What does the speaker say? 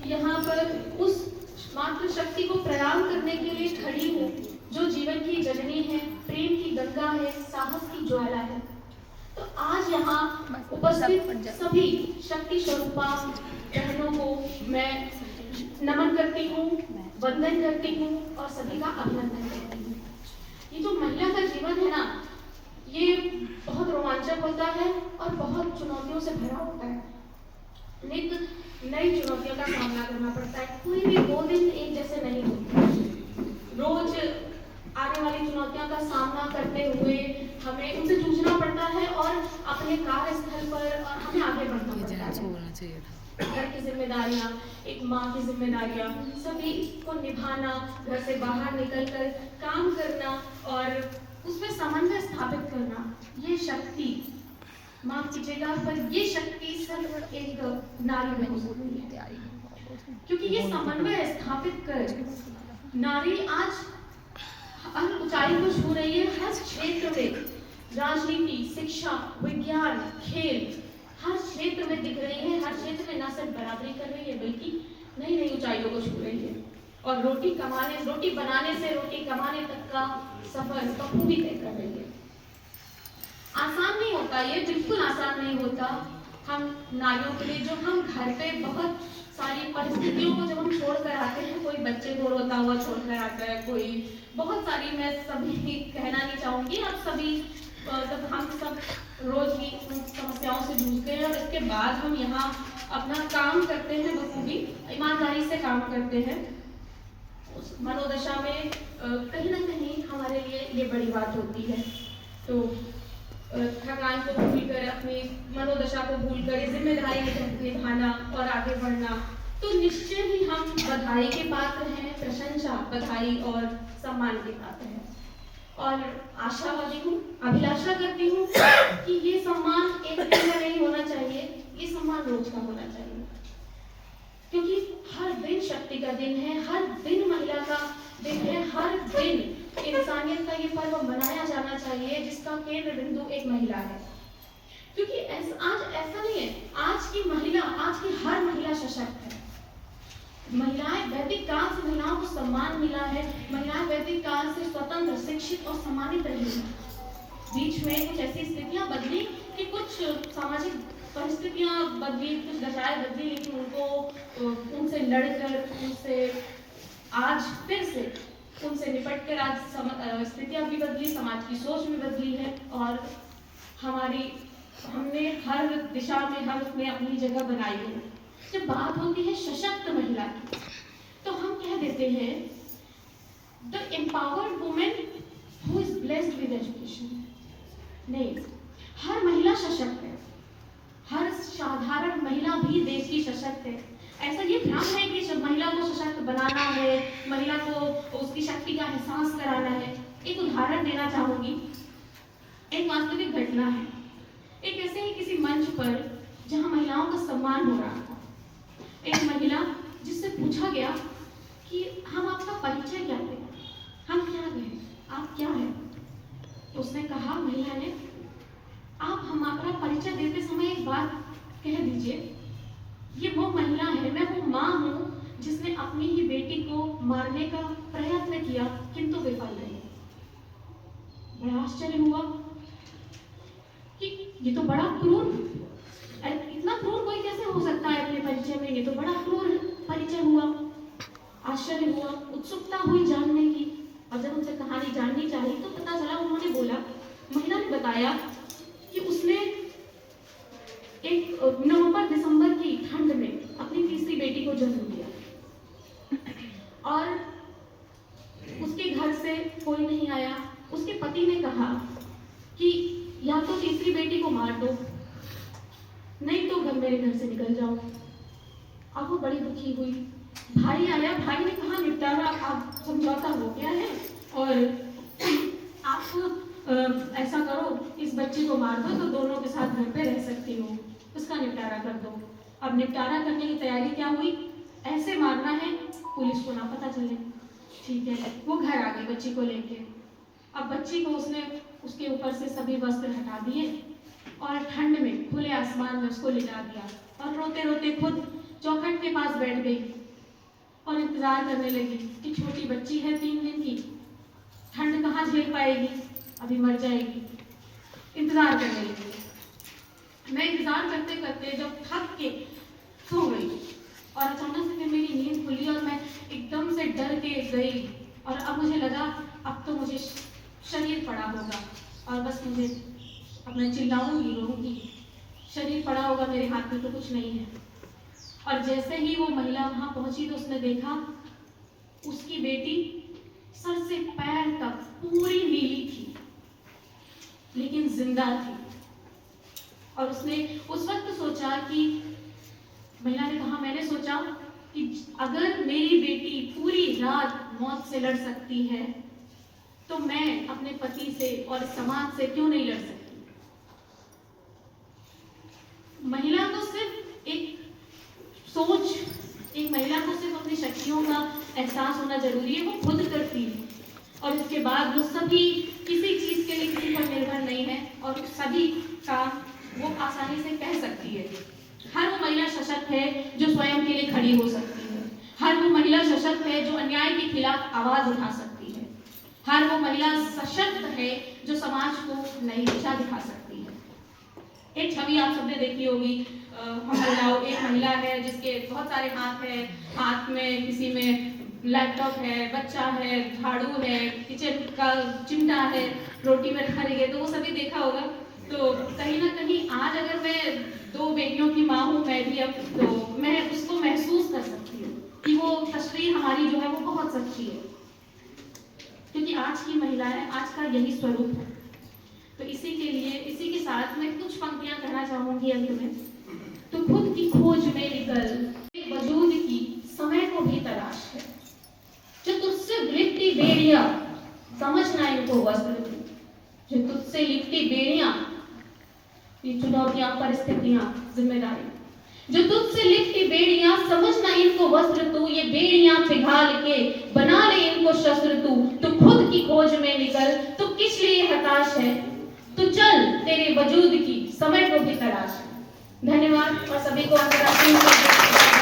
यहाँ पर उस मातृशक्ति को प्रणाम करने के लिए खड़ी हूँ जो जीवन की जननी है, प्रेम की गंगा है, साहस की ज्वाला है। तो आज यहाँ उपस्थित सभी शक्ति स्वरूपा बहनों को मैं नमन करती हूँ, वंदन करती हूँ और सभी का अभिनंदन करती हूँ। ये जो महिला का जीवन है ना, ये बहुत रोमांचक होता है और बहुत चुनौतियों से भरा होता है। नित्य नई चुनौतियों का सामना करना पड़ता है। कोई भी 2 दिन एक जैसे नहीं होते। रोज आने वाली चुनौतियों का सामना करते हुए हमें उनसे जूझना पड़ता है और अपने कार्यस्थल पर हमें आगे बढ़ना पड़ता है। घर की जिम्मेदारियां, एक माँ की जिम्मेदारियां, सभी को निभाना, घर से बाहर निकलकर काम करना और उसमें समन्वय स्थापित करना, ये शक्ति, माफ कीजिएगा, पर ये शक्ति सिर्फ एक नारी में हो सकती है। क्योंकि ये समन्वय स्थापित कर नारी आज हर ऊंचाई को छू रही है। हर क्षेत्र में, राजनीति, शिक्षा, विज्ञान, खेल, हर क्षेत्र में दिख रही है। हर क्षेत्र में न सिर्फ बराबरी कर रही है बल्कि नई नई ऊंचाइयों को छू रही है। और रोटी बनाने से रोटी कमाने तक का सफर बखूबी तय कर रही है। आसान नहीं होता, ये बिल्कुल आसान नहीं होता। हम नारियों के लिए जो हम घर पे बहुत सारी परिस्थितियों को जब हम छोड़कर आते हैं, कोई बच्चे को रोता हुआ छोड़कर आता है, कोई बहुत सारी, मैं सभी कहना नहीं चाहूंगी, आप सभी जब हम सब रोज की समस्याओं से जूझते हैं और इसके बाद हम यहाँ अपना काम करते हैं, बखूबी ईमानदारी से काम करते हैं, उस मनोदशा में कहीं ना कहीं हमारे लिए ये बड़ी बात होती है। तो थकान को भूलकर, अपनी मनोदशा को भूलकर जिम्मेदारी निभाना और आगे बढ़ना, तो निश्चय ही हम बधाई के पात्र हैं, प्रशंसा, बधाई और सम्मान के पात्र हैं। और आशावादी हूँ, अभिलाषा करती हूँ कि ये सम्मान एक दिन का नहीं होना चाहिए, ये सम्मान रोज का होना चाहिए। क्योंकि हर दिन शक्ति का दिन है, हर दिन महिला का दिन है, हर दिन इंसानियत का ये पर्व मनाया जाना चाहिए जिसका केंद्र बिंदु एक महिला है। क्योंकि आज ऐसा नहीं है, आज की महिला, आज की हर महिला सशक्त है। महिलाएं वैदिक काल से महिलाओं को सम्मान मिला है। महिलाएं वैदिक काल से स्वतंत्र, शिक्षित और सम्मानित रही हैं। बीच में कुछ ऐसी स्थितियां बदली कि कुछ सामाजिक परिस्थितियां बदली, कुछ दशाएं बदली, लेकिन उनसे लड़कर, उनसे आज फिर से उनसे निपटकर आज स्थितियां भी बदली, समाज की सोच भी बदली है और हमने हर दिशा में, हर उसमें अपनी जगह बनाई है। जब बात होती है सशक्त महिला की, तो हम कह देते हैं the empowered women who is blessed with education. नहीं, हर महिला सशक्त है, हर साधारण महिला भी देश की सशक्त है। ऐसा ये भ्रम है कि जब महिला को सशक्त बनाना है, महिला को उसकी शक्ति का एहसास कराना है। एक उदाहरण देना चाहूंगी, एक वास्तविक घटना है। एक ऐसे ही किसी मंच पर जहां महिलाओं का सम्मान हो रहा था, एक महिला जिससे पूछा गया कि हम आपका परिचय क्या दें, हम क्या कहें, आप क्या हैं? तो उसने कहा, महिला ने, आप हमारा परिचय देते समय एक बात कह दीजिए, ये वो महिला है, मैं वो माँ हूँ जिसने अपनी ही बेटी को मारने का प्रयत्न किया किंतु विफल रही। बड़ा आश्चर्य हुआ कि ये तो बड़ा क्रूर, इतना क्रूर कोई कैसे हो सकता है अपने परिचय में, ये तो बड़ा क्रूर परिचय हुआ। आश्चर्य हुआ, उत्सुकता हुई जानने की, और जब उनसे कहानी जाननी चाहिए तो पता चला, उन्होंने बोला, महिला ने बताया कि उसने एक नवंबर-दिसंबर की ठंड में अपनी तीसरी बेटी को जन्म दिया और उसके घर से कोई नहीं आया। उसके पति ने कहा कि या तो तीसरी बेटी को मार दो, नहीं तो मेरे घर से निकल जाओ। अब वो बड़ी दुखी हुई। भाई आया, भाई ने कहा, निपटारा, आप समझौता हो गया है और आप ऐसा करो, इस बच्ची को मार दो तो दोनों के साथ घर पे रह सकती हो, उसका निपटारा कर दो। अब निपटारा करने की तैयारी क्या हुई, ऐसे मारना है पुलिस को ना पता चले। ठीक है, वो घर आ गई बच्ची को लेके। अब बच्ची को उसने उसके ऊपर से सभी वस्त्र हटा दिए और ठंड में खुले आसमान में उसको लिटा दिया और रोते रोते खुद चौखट के पास बैठ गई इंतजार करने लगी कि छोटी बच्ची है 3 दिन की, ठंड कहाँ झेल पाएगी, अभी मर जाएगी। इंतजार करने लगी। मैं इंतजार करते करते जब थक के सो गई और अचानक से फिर मेरी नींद खुली और मैं एकदम से डर के गई और अब मुझे लगा अब तो मुझे शरीर पड़ा होगा और बस मुझे अब मैं चिल्लाऊंगी, रोऊंगी, शरीर पड़ा होगा, मेरे हाथ में तो कुछ नहीं है। और जैसे ही वो महिला वहां पहुंची तो उसने देखा उसकी बेटी सर से पैर तक पूरी नीली थी लेकिन जिंदा थी। और उसने उस वक्त सोचा कि महिला ने कहा, मैंने सोचा कि अगर मेरी बेटी पूरी रात मौत से लड़ सकती है तो मैं अपने पति से और समाज से क्यों नहीं लड़ सकती। महिला को सिर्फ एक सोच, एक महिला को सिर्फ अपनी शक्तियों का एहसास होना जरूरी है, वो खुद करती है और इसके बाद वो सभी किसी चीज के लिए किसी पर निर्भर नहीं है और सभी काम वो आसानी से कह सकती है। हर वो महिला सशक्त है जो स्वयं के लिए खड़ी हो सकती है। हर वो महिला सशक्त है जो अन्याय के खिलाफ आवाज उठा सकती है। हर वो महिला सशक्त है जो समाज को नई दिशा दिखा सकती है। एक छवि आप सबने देखी होगी, एक महिला है जिसके बहुत सारे हाथ है, हाथ में किसी में लैपटॉप है, बच्चा है, झाड़ू है, किचन का चिमटा है, रोटी में रखा रही है, तो वो सभी देखा होगा। तो कहीं ना कहीं आज अगर मैं 2 बेटियों की माँ हूँ मैं भी अब, तो मैं उसको महसूस कर सकती हूँ कि वो तस्वीर हमारी जो है वो बहुत सच्ची है, क्योंकि आज की महिलाएं आज का यही स्वरूप है। तो इसी के लिए, इसी के साथ मैं कुछ पंक्तियां कहना चाहूंगी अंत में। तो खुद की खोज में निकल वजूद की समय को भी तलाश है, जो तुझसे लिपटी बेड़ियां समझना इनको वस्त्र तू, जो तुझसे लिपटी बेड़ियां, ये चुनौतियां, परिस्थितियां, जिम्मेदारी, जो तुझसे लिपटी बेड़ियां समझना इनको वस्त्र तू, ये बेड़ियां पिघाल के बना ले इनको शस्त्र तू। तो खुद की खोज में निकल, तो किस लिए हताश है, तो चल तेरे वजूद की समय को भी तलाश है। धन्यवाद और सभी को अंतर्राष्ट्रीय